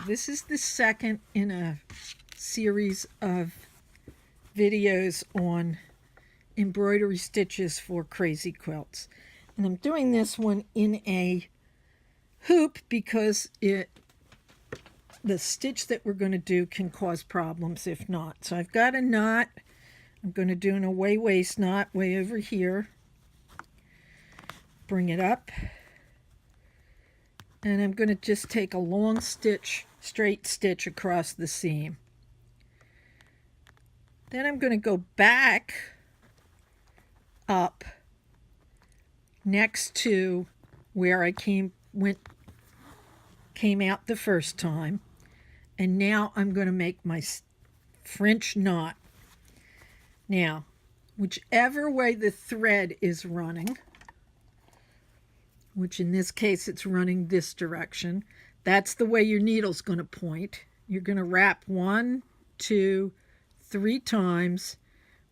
this is the second in a series of videos on embroidery stitches for crazy quilts. And I'm doing this one in a hoop because the stitch that we're going to do can cause problems if not. So I've got a knot. I'm going to do an away waist knot way over here. Bring it up. And I'm going to just take a long stitch, straight stitch across the seam. Then I'm going to go back up next to where I came out the first time. And now I'm going to make my French knot. Now, whichever way the thread is running, which in this case it's running this direction, that's the way your needle's going to point. You're going to wrap 1, 2, 3 times,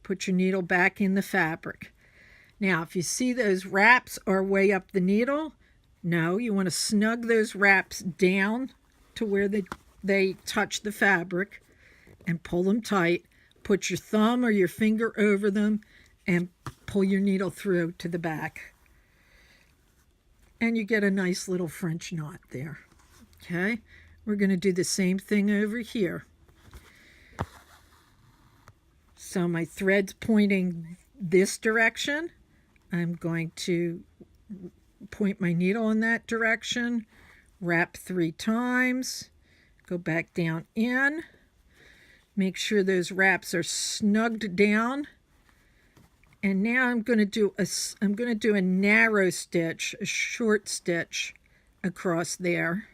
put your needle back in the fabric. Now, if you see those wraps are way up the needle, no, you want to snug those wraps down to where they touch the fabric and pull them tight. Put your thumb or your finger over them and pull your needle through to the back. And you get a nice little French knot there. Okay, we're going to do the same thing over here. So my thread's pointing this direction. I'm going to point my needle in that direction, wrap 3 times, go back down in, make sure those wraps are snugged down. And now I'm going to do a narrow stitch, a short stitch across there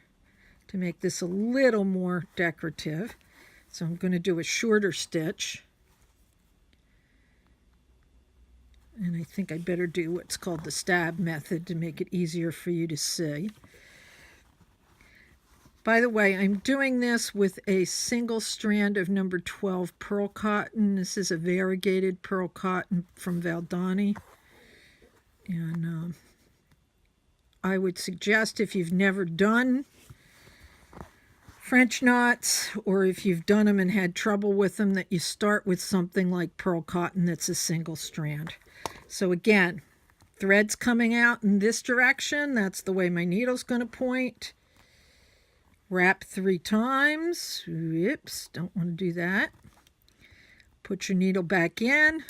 to make this a little more decorative. So I'm going to do a shorter stitch. And I think I better do what's called the stab method to make it easier for you to see. By the way, I'm doing this with a single strand of number 12 pearl cotton. This is a variegated pearl cotton from Valdani. And I would suggest, if you've never done French knots, or if you've done them and had trouble with them, that you start with something like pearl cotton that's a single strand. So again, thread's coming out in this direction. That's the way my needle's going to point. Wrap 3 times. Oops, don't want to do that. Put your needle back in.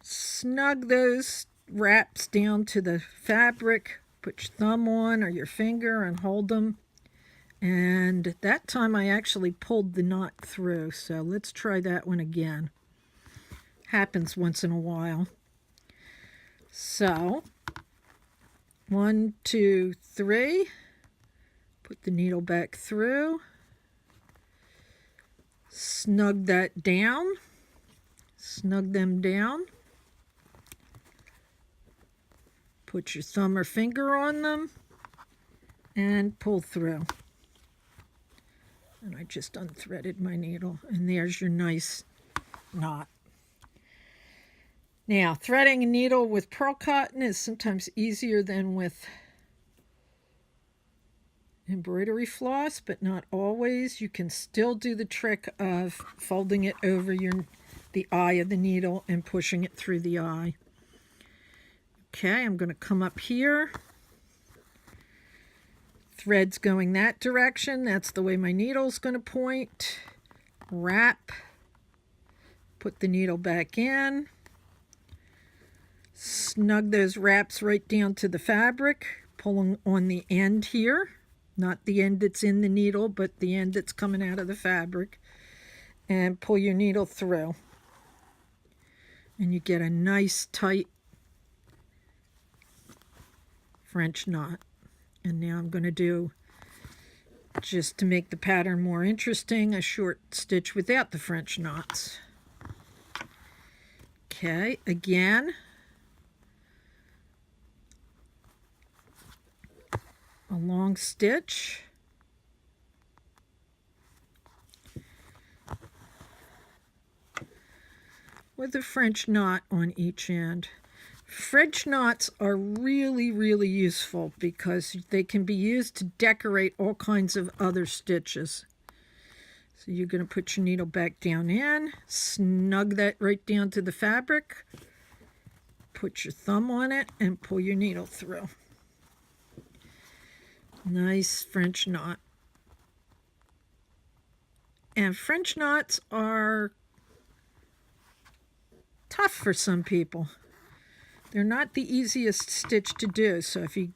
Snug those wraps down to the fabric. Put your thumb on or your finger and hold them. And that time I actually pulled the knot through. So let's try that one again. Happens once in a while. So 1, 2, 3. Put the needle back through, snug that down, snug them down, put your thumb or finger on them, and pull through. And I just unthreaded my needle, and there's your nice knot. Now, threading a needle with pearl cotton is sometimes easier than with embroidery floss, but not always. You can still do the trick of folding it over the eye of the needle and pushing it through the eye. Okay, I'm going to come up here. Thread's going that direction. That's the way my needle's going to point. Wrap. Put the needle back in. Snug those wraps right down to the fabric. Pulling on the end here. Not the end that's in the needle, but the end that's coming out of the fabric. And pull your needle through. And you get a nice tight French knot. And now I'm going to do, just to make the pattern more interesting, a short stitch without the French knots. Okay, again. A long stitch, with a French knot on each end. French knots are really, really useful because they can be used to decorate all kinds of other stitches. So you're going to put your needle back down in, snug that right down to the fabric, put your thumb on it, and pull your needle through. Nice French knot. And French knots are tough for some people. They're not the easiest stitch to do, so if you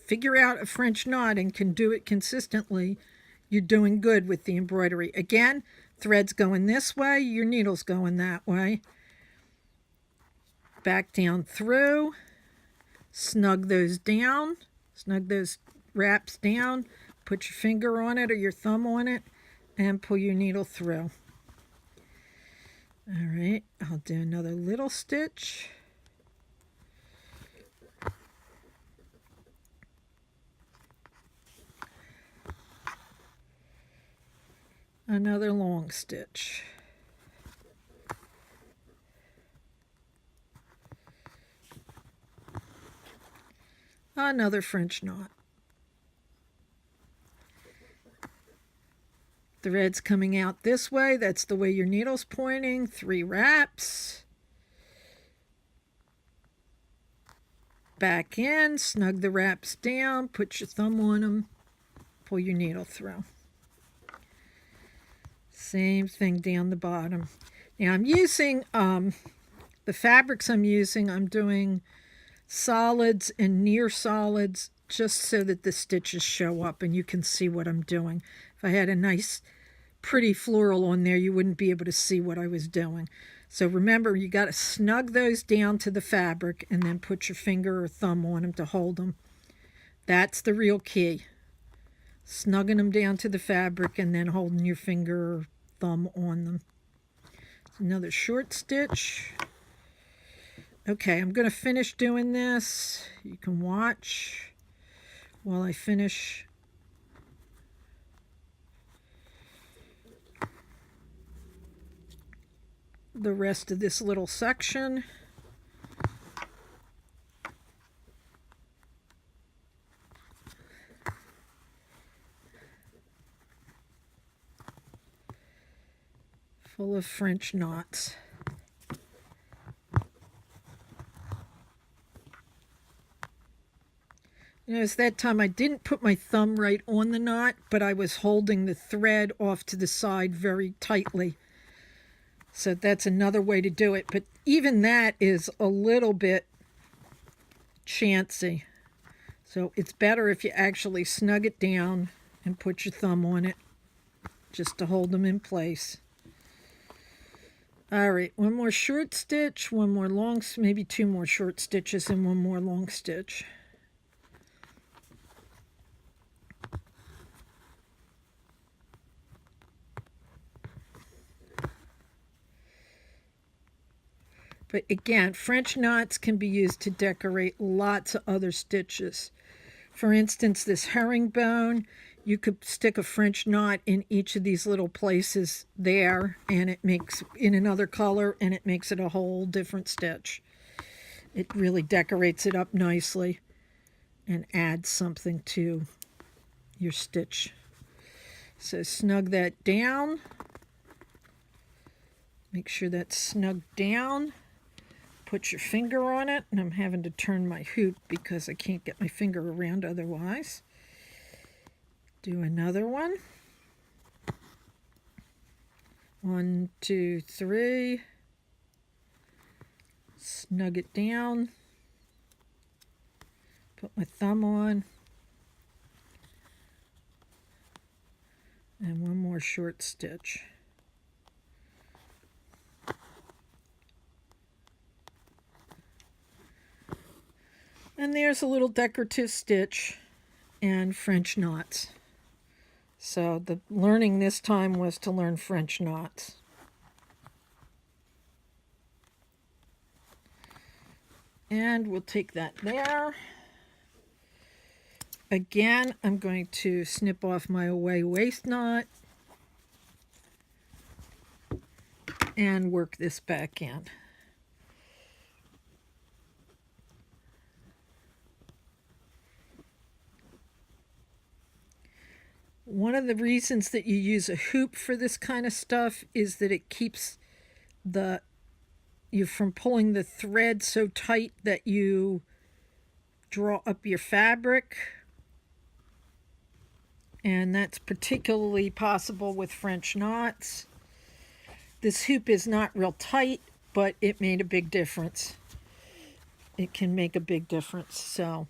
figure out a French knot and can do it consistently, you're doing good with the embroidery. Again, thread's going this way, your needle's going that way. Back down through, snug those down, snug those wraps down, put your finger on it or your thumb on it, and pull your needle through. All right, I'll do another little stitch. Another long stitch. Another French knot. Thread's coming out this way. That's the way your needle's pointing. 3 wraps. Back in, snug the wraps down, put your thumb on them, pull your needle through. Same thing down the bottom. Now I'm using the fabrics I'm doing solids and near solids just so that the stitches show up and you can see what I'm doing. If I had a nice pretty floral on there, you wouldn't be able to see what I was doing. So remember, you got to snug those down to the fabric and then put your finger or thumb on them to hold them. That's the real key. Snugging them down to the fabric and then holding your finger or thumb on them. Another short stitch. Okay, I'm going to finish doing this. You can watch while I finish. The rest of this little section. Full of French knots. Notice that time I didn't put my thumb right on the knot, but I was holding the thread off to the side very tightly. So that's another way to do it. But even that is a little bit chancy. So it's better if you actually snug it down and put your thumb on it just to hold them in place. All right, one more short stitch, one more long, maybe 2 more short stitches and one more long stitch. But again, French knots can be used to decorate lots of other stitches. For instance, this herringbone, you could stick a French knot in each of these little places there, and it makes in another color, and it makes it a whole different stitch. It really decorates it up nicely and adds something to your stitch. So snug that down. Make sure that's snugged down. Put your finger on it, and I'm having to turn my hoop because I can't get my finger around otherwise. Do another one. 1, 2, 3. Snug it down. Put my thumb on. And one more short stitch. And there's a little decorative stitch and French knots. So the learning this time was to learn French knots. And we'll take that there. Again, I'm going to snip off my away waist knot and work this back in. One of the reasons that you use a hoop for this kind of stuff is that it keeps you from pulling the thread so tight that you draw up your fabric. And that's particularly possible with French knots. This hoop is not real tight, but it made a big difference. It can make a big difference. So